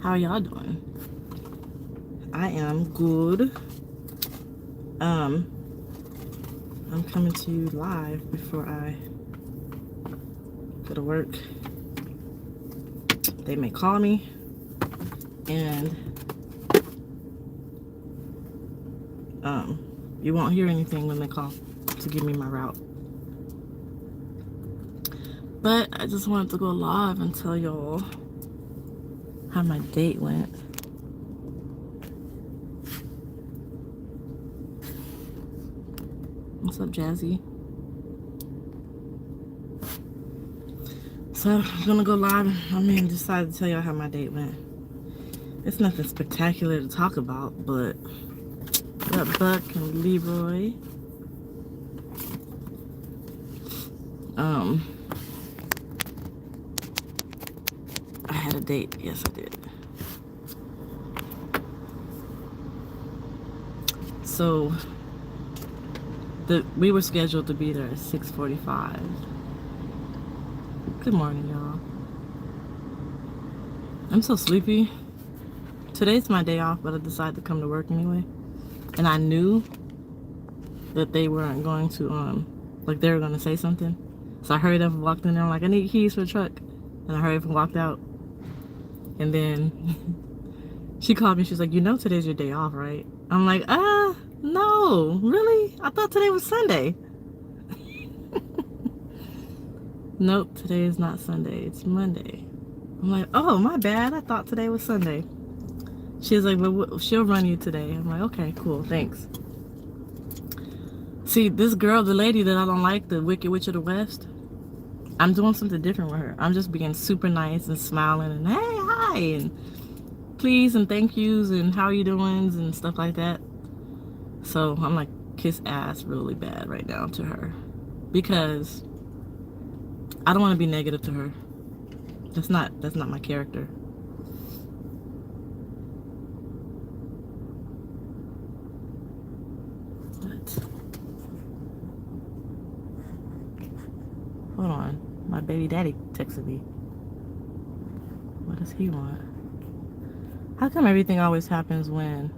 How y'all doing? I am good. I'm coming to you live before I go to work. They may call me and you won't hear anything when they call to give me my route. But I just wanted to go live and tell y'all how my date went. What's up, Jazzy? So I'm gonna go live. Decided to tell y'all how my date went. It's nothing spectacular to talk about, but what up, Buck and Leroy? I had a date. Yes, I did. So we were scheduled to be there at 6:45. Good morning, y'all. I'm so sleepy. Today's my day off, but I decided to come to work anyway. And I knew that they weren't going to, they were going to say something. So I hurried up and walked in there. I'm like, I need keys for the truck. And I hurried up and walked out. And then she called me. She's like, you know today's your day off, right? I'm like, no, really? I thought today was Sunday. Nope, today is not Sunday. It's Monday. I'm like, oh, my bad. I thought today was Sunday. She's like, well, she'll run you today. I'm like, okay, cool, thanks. See, this girl, the lady that I don't like, the Wicked Witch of the West, I'm doing something different with her. I'm just being super nice and smiling and hey, hi, and please and thank yous and how you doing and stuff like that. So I'm like kiss ass really bad right now to her because I don't want to be negative to her. That's not my character. Hold on. My baby daddy texted me. What does he want? How come everything always happens when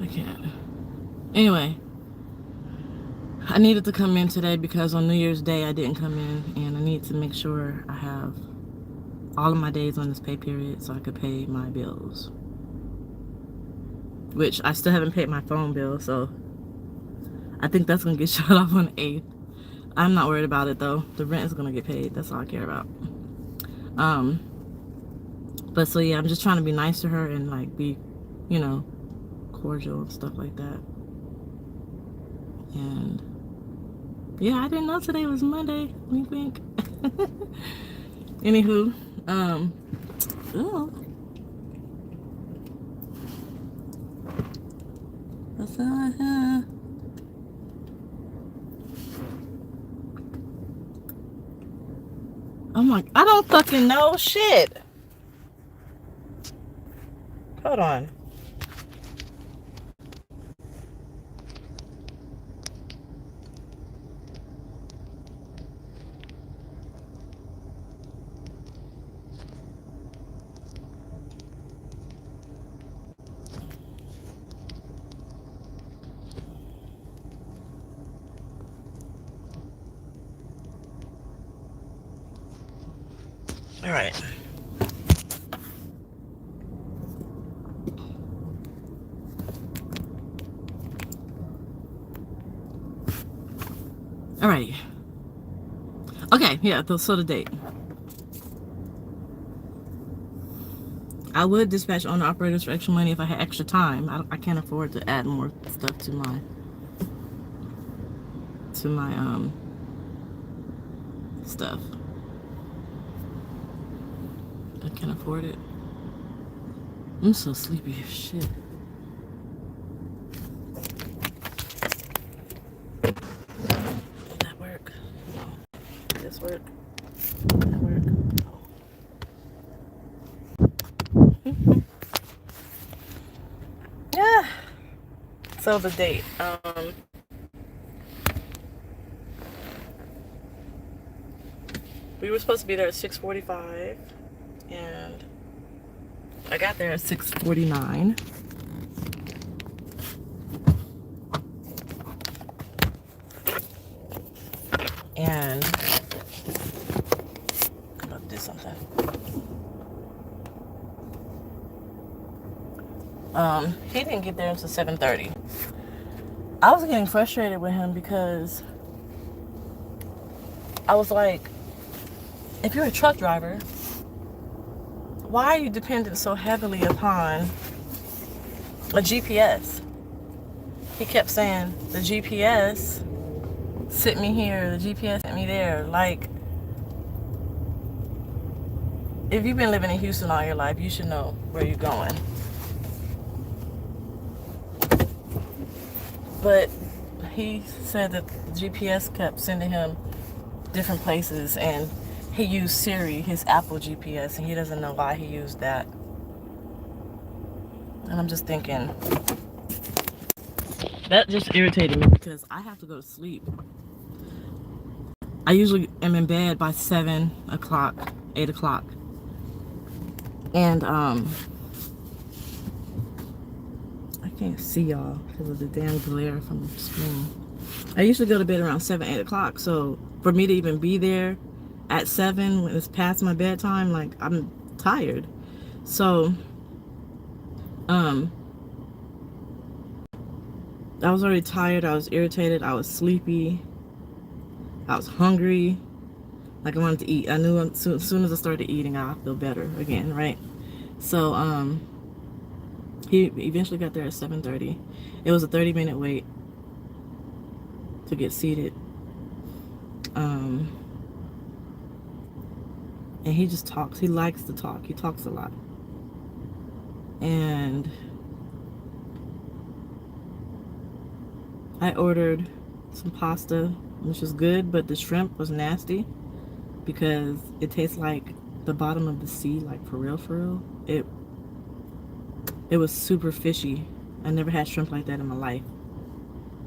I can't. Anyway, I needed to come in today because on New Year's Day I didn't come in, and I need to make sure I have all of my days on this pay period so I could pay my bills, which I still haven't paid my phone bill, so I think that's gonna get shut off on the 8th. I'm not worried about it though. The rent is gonna get paid. That's all I care about. But so yeah, I'm just trying to be nice to her and like be, cordial and stuff like that. And yeah, I didn't know today was Monday. Wink, wink. Anywho, what's up? I'm like, I don't fucking know shit. Hold on. All right. All right. Okay, yeah, so the date. I would dispatch owner operators for extra money if I had extra time. I can't afford to add more stuff to my stuff. I can't afford it. I'm so sleepy as shit. Did that work? No. Did this work? Did that work? No. Yeah. So the date. We were supposed to be there at 6:45, and I got there at 6:49. And I'm about to do something. He didn't get there until 7:30. I was getting frustrated with him because I was like, if you're a truck driver, why are you dependent so heavily upon a GPS? He kept saying, the GPS sent me here, the GPS sent me there. Like, if you've been living in Houston all your life, you should know where you're going. But he said that the GPS kept sending him different places, and he used Siri, his Apple GPS, and he doesn't know why he used that. And I'm just thinking, that just irritated me because I have to go to sleep. I usually am in bed by 7 o'clock, 8 o'clock. And I can't see y'all because of the damn glare from the screen. I usually go to bed around 7, 8 o'clock. So for me to even be there at 7 when it's past my bedtime, like, I'm tired. So I was already tired. I was irritated. I was sleepy. I was hungry. Like, I wanted to eat. I knew as soon as I started eating, I'll feel better again, right? So he eventually got there at 7:30. It was a 30-minute wait to get seated. And he just talks. He likes to talk. He talks a lot. And I ordered some pasta, which was good, but the shrimp was nasty because it tastes like the bottom of the sea, like for real, for real. It was super fishy. I never had shrimp like that in my life.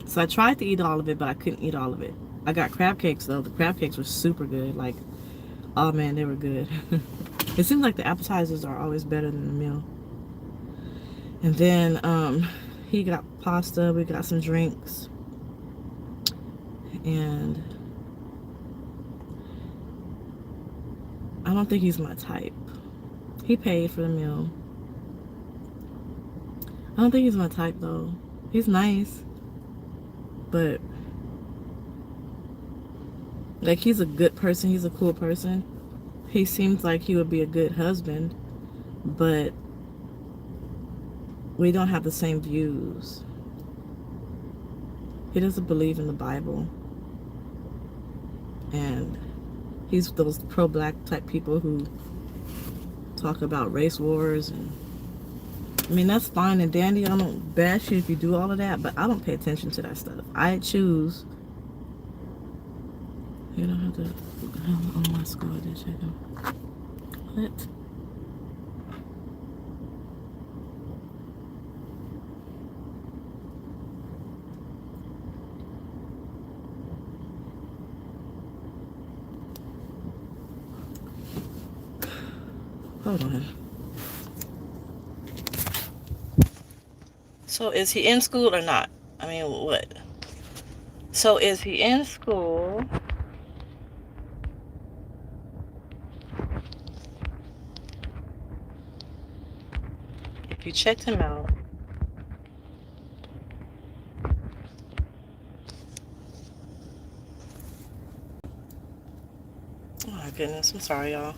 So I tried to eat all of it, but I couldn't eat all of it. I got crab cakes though. The crab cakes were super good. Like, oh man, they were good. It seems like the appetizers are always better than the meal. And then he got pasta. We got some drinks. And I don't think he's my type. He paid for the meal. I don't think he's my type though. He's nice, but like, he's a good person. He's a cool person. He seems like he would be a good husband, but we don't have the same views. He doesn't believe in the Bible, and he's those pro-black type people who talk about race wars. And I mean, that's fine and dandy. I don't bash you if you do all of that, but I don't pay attention to that stuff. I choose. You don't have to. Oh my God, they're checking. What? Hold on. So is he in school or not? I mean, what? So is he in school? If you checked him out. Oh my goodness, I'm sorry, y'all.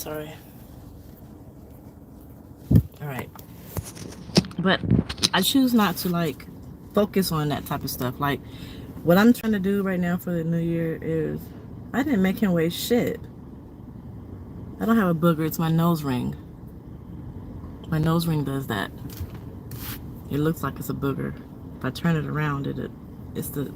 sorry. All right. But I choose not to like focus on that type of stuff. Like what I'm trying to do right now for the new year is I didn't make him waste shit. I don't have a booger, it's my nose ring. My nose ring does that. It looks like it's a booger. If I turn it around, it's the...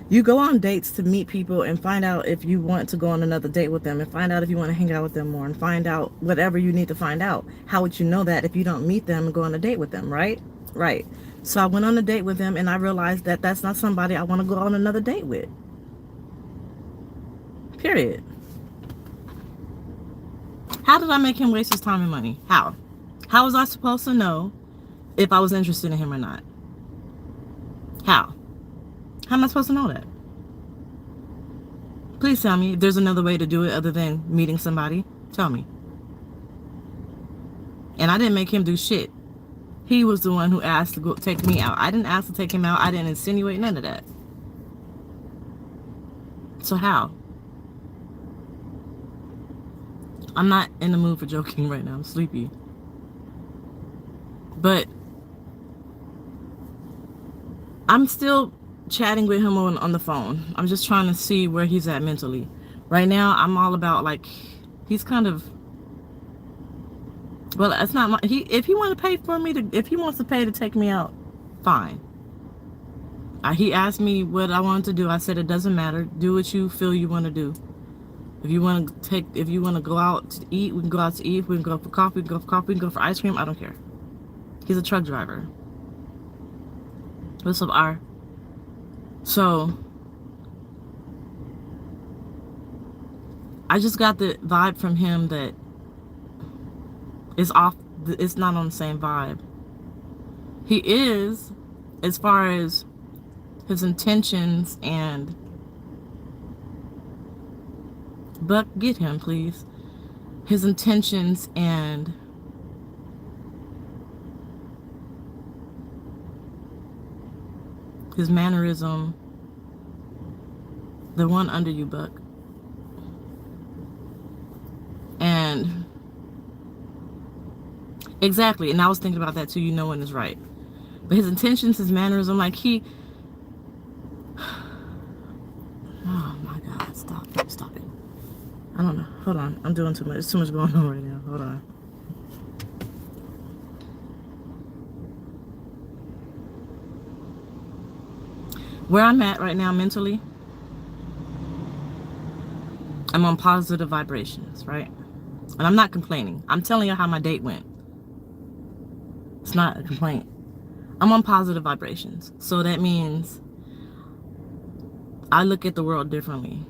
You go on dates to meet people and find out if you want to go on another date with them, and find out if you want to hang out with them more, and find out whatever you need to find out. How would you know that if you don't meet them and go on a date with them, right? Right. So I went on a date with him, and I realized that that's not somebody I want to go on another date with. Period. How did I make him waste his time and money? How? How was I supposed to know if I was interested in him or not? How? How am I supposed to know that? Please tell me if there's another way to do it other than meeting somebody. Tell me. And I didn't make him do shit. He was the one who asked to go take me out. I didn't ask to take him out. I didn't insinuate none of that. So how? I'm not in the mood for joking right now. I'm sleepy. But I'm still chatting with him on the phone. I'm just trying to see where he's at mentally. Right now, I'm all about, like, he's kind of, well, that's not my, if he want to pay for me to, if he wants to pay to take me out, fine. He asked me what I wanted to do. I said, it doesn't matter. Do what you feel you want to do. If you want to go out to eat, we can go out to eat. We can go for coffee, we can go for coffee, we can go for ice cream. I don't care. He's a truck driver. What's up, R? So, I just got the vibe from him that it's off, it's not on the same vibe. He is, as far as his intentions and, Buck, get him, please. His intentions and his mannerism. The one under you, Buck. And exactly, and I was thinking about that too. You know when it's right. But his intentions, his mannerism, like he... Oh my God, stop it, stop it. I don't know. Hold on. I'm doing too much. There's too much going on right now. Hold on. Where I'm at right now mentally, I'm on positive vibrations, right? And I'm not complaining. I'm telling you how my date went. It's not a complaint. I'm on positive vibrations. So that means I look at the world differently.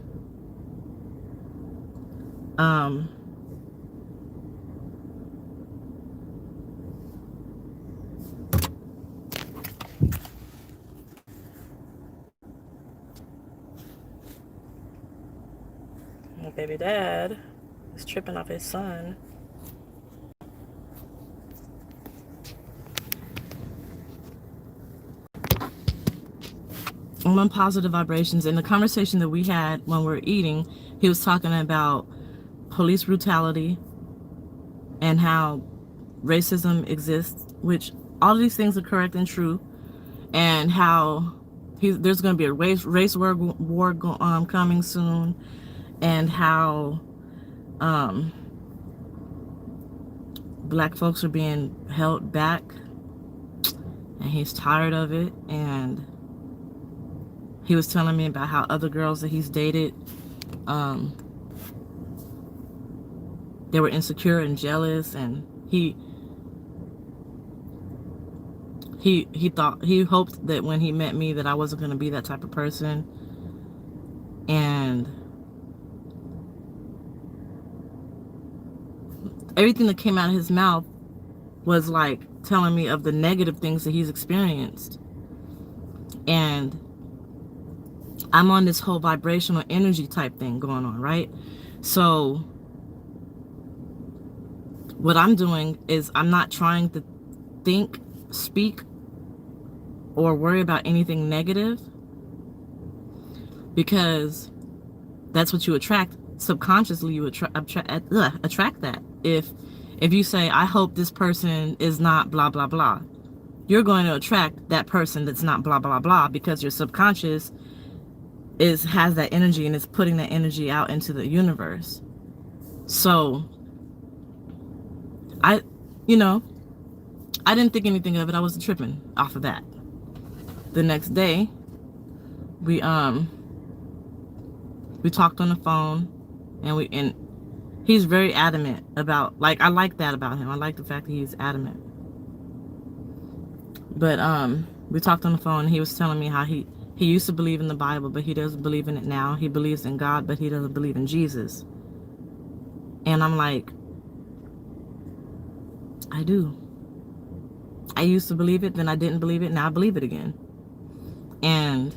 My baby dad is tripping off his son. I'm on positive vibrations. In the conversation that we had when we were eating, he was talking about police brutality and how racism exists, which all of these things are correct and true, and how there's going to be a race war coming soon, and how black folks are being held back, and he's tired of it. And he was telling me about how other girls that he's dated, they were insecure and jealous, and he hoped that when he met me that I wasn't going to be that type of person. And everything that came out of his mouth was like telling me of the negative things that he's experienced. And I'm on this whole vibrational energy type thing going on, right? So what I'm doing is I'm not trying to think, speak, or worry about anything negative, because That's what you attract. Subconsciously, you attract that. If you say, I hope this person is not blah, blah, blah, you're going to attract that person that's not blah, blah, blah, because your subconscious has that energy and is putting that energy out into the universe. So I, you know, I didn't think anything of it. I wasn't tripping off of that. The next day, we talked on the phone, and he's very adamant about, like, I like that about him. I like the fact that he's adamant. But we talked on the phone, and he was telling me how he used to believe in the Bible, but he doesn't believe in it now. He believes in God, but he doesn't believe in Jesus. And I'm like, I do. I used to believe it, then I didn't believe it, now I believe it again. And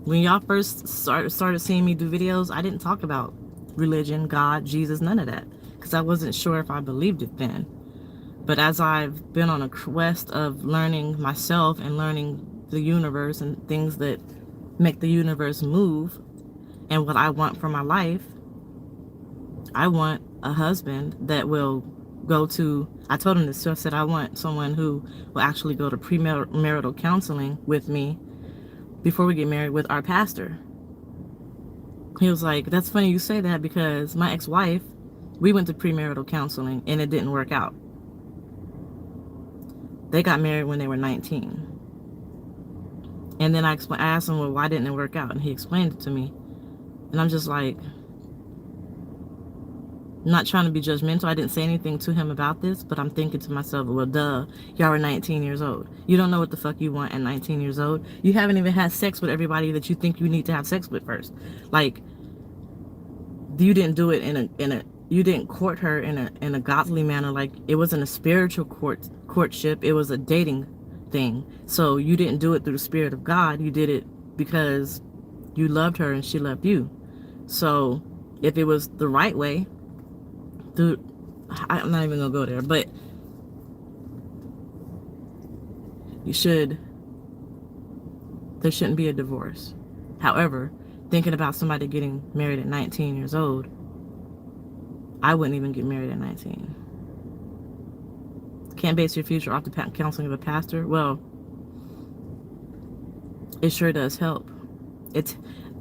when y'all first started seeing me do videos, I didn't talk about religion, God, Jesus, none of that, because I wasn't sure if I believed it then. But as I've been on a quest of learning myself and learning the universe and things that make the universe move and what I want for my life, I want a husband that will go to, I told him this, so I said I want someone who will actually go to premarital counseling with me before we get married with our pastor. He was like, that's funny you say that, because my ex-wife, we went to premarital counseling and it didn't work out. They got married when they were 19. And then I asked him, well, why didn't it work out? And he explained it to me. And I'm just like, not trying to be judgmental. I didn't say anything to him about this, but I'm thinking to myself, well, duh, y'all were 19 years old. You don't know what the fuck you want at 19 years old. You haven't even had sex with everybody that you think you need to have sex with first. Like, you didn't do it you didn't court her in a godly manner. Like, it wasn't a spiritual courtship. It was a dating thing. So you didn't do it through the spirit of God. You did it because you loved her and she loved you. So if it was the right way, dude, I'm not even gonna go there, but there shouldn't be a divorce. However, thinking about somebody getting married at 19 years old, I wouldn't even get married at 19. Can't base your future off the counseling of a pastor? Well, it sure does help. It's,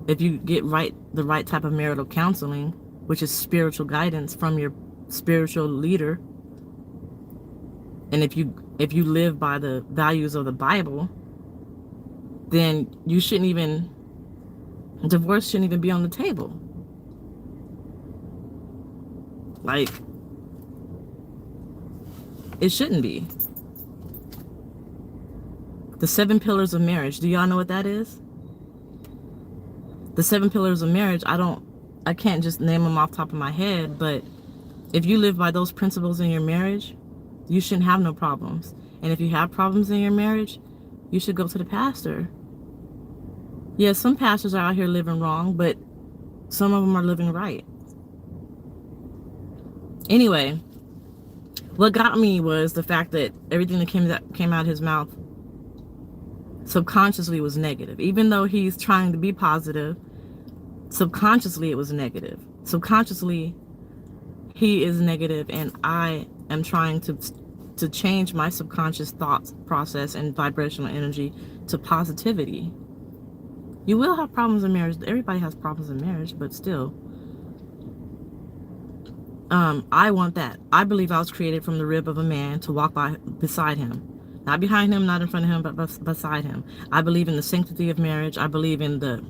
if you get the right type of marital counseling, which is spiritual guidance from your spiritual leader, and if you live by the values of the Bible, then divorce shouldn't even be on the table. Like, it shouldn't be. The 7 pillars of marriage, do y'all know what that is? The 7 pillars of marriage, I can't just name them off the top of my head, but if you live by those principles in your marriage, you shouldn't have no problems. And if you have problems in your marriage, you should go to the pastor. Yeah, some pastors are out here living wrong, but some of them are living right. Anyway, what got me was the fact that everything that came out of his mouth subconsciously was negative. Even though he's trying to be positive, subconsciously it was negative. Subconsciously, he is negative, and I am trying to change my subconscious thoughts process and vibrational energy to positivity. You will have problems in marriage. Everybody has problems in marriage, but still. I want that. I believe I was created from the rib of a man to walk beside him. Not behind him, not in front of him, but beside him. I believe in the sanctity of marriage. I believe in the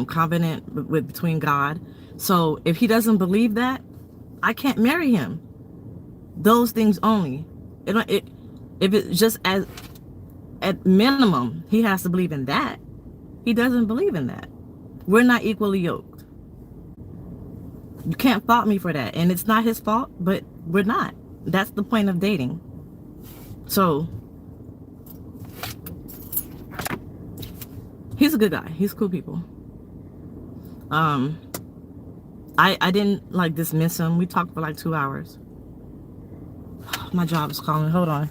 covenant between God. So if he doesn't believe that, I can't marry him. Those things only. If it's just at minimum, he has to believe in that. He doesn't believe in that. We're not equally yoked. You can't fault me for that. And it's not his fault, but we're not. That's the point of dating. So, he's a good guy. He's cool people. I didn't like dismiss him. We talked for like 2 hours. My job is calling. Hold on.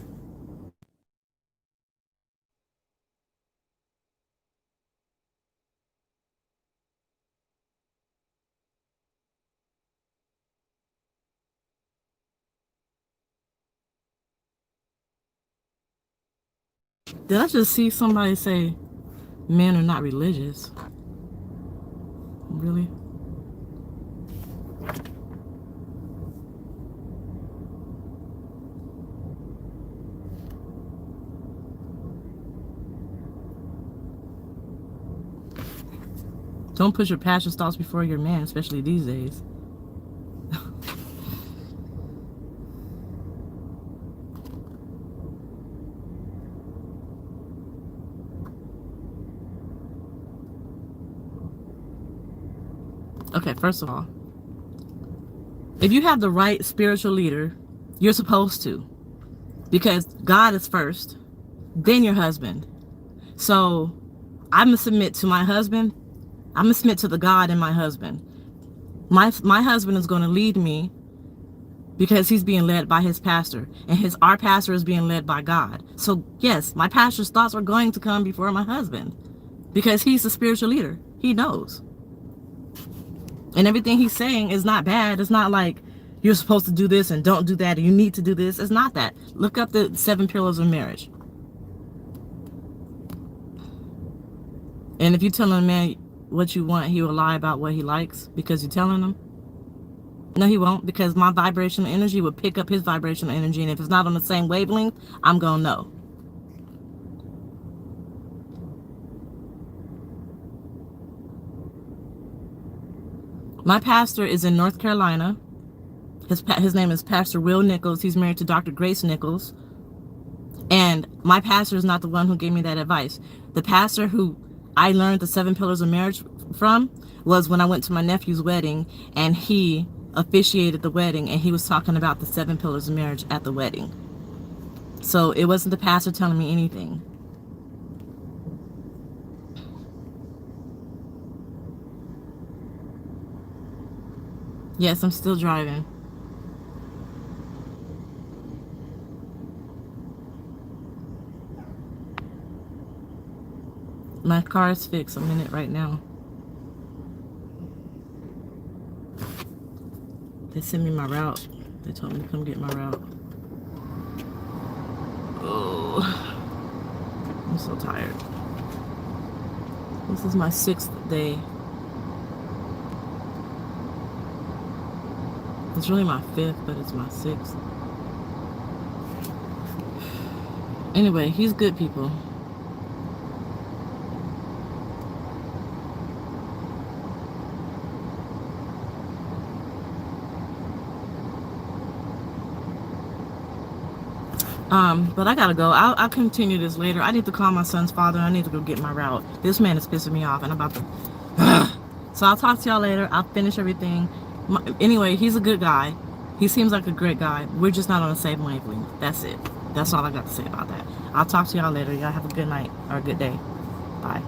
Did I just see somebody say men are not religious? Really? Don't put your passion thoughts before your man, especially these days. Okay, first of all, if you have the right spiritual leader, you're supposed to. Because God is first, then your husband. So I'm going to submit to my husband. I'm going to submit to the God in my husband. My husband is going to lead me because he's being led by his pastor. And our pastor is being led by God. So yes, my pastor's thoughts are going to come before my husband. Because he's the spiritual leader. He knows. And everything he's saying is not bad. It's not like you're supposed to do this and don't do that. And you need to do this. It's not that. Look up the 7 pillars of marriage. And if you tell a man what you want, he will lie about what he likes because you're telling him. No, he won't, because my vibrational energy will pick up his vibrational energy. And if it's not on the same wavelength, I'm going to know. My pastor is in North Carolina. His name is Pastor Will Nichols. He's married to Dr. Grace Nichols. And my pastor is not the one who gave me that advice. The pastor who I learned the 7 pillars of marriage from was when I went to my nephew's wedding, and he officiated the wedding, and he was talking about the 7 pillars of marriage at the wedding. So it wasn't the pastor telling me anything. Yes, I'm still driving. My car is fixed. I'm in it right now. They sent me my route. They told me to come get my route. Oh, I'm so tired. This is my 6th day. It's really my 5th, but it's my 6th. Anyway, he's good, people. But I gotta go. I'll continue this later. I need to call my son's father. I need to go get my route. This man is pissing me off, and I'm about to... So I'll talk to y'all later. I'll finish everything. Anyway, he's a good guy. He seems like a great guy. We're just not on the same wavelength. That's it. That's all I got to say about that. I'll talk to y'all later. Y'all have a good night or a good day. Bye.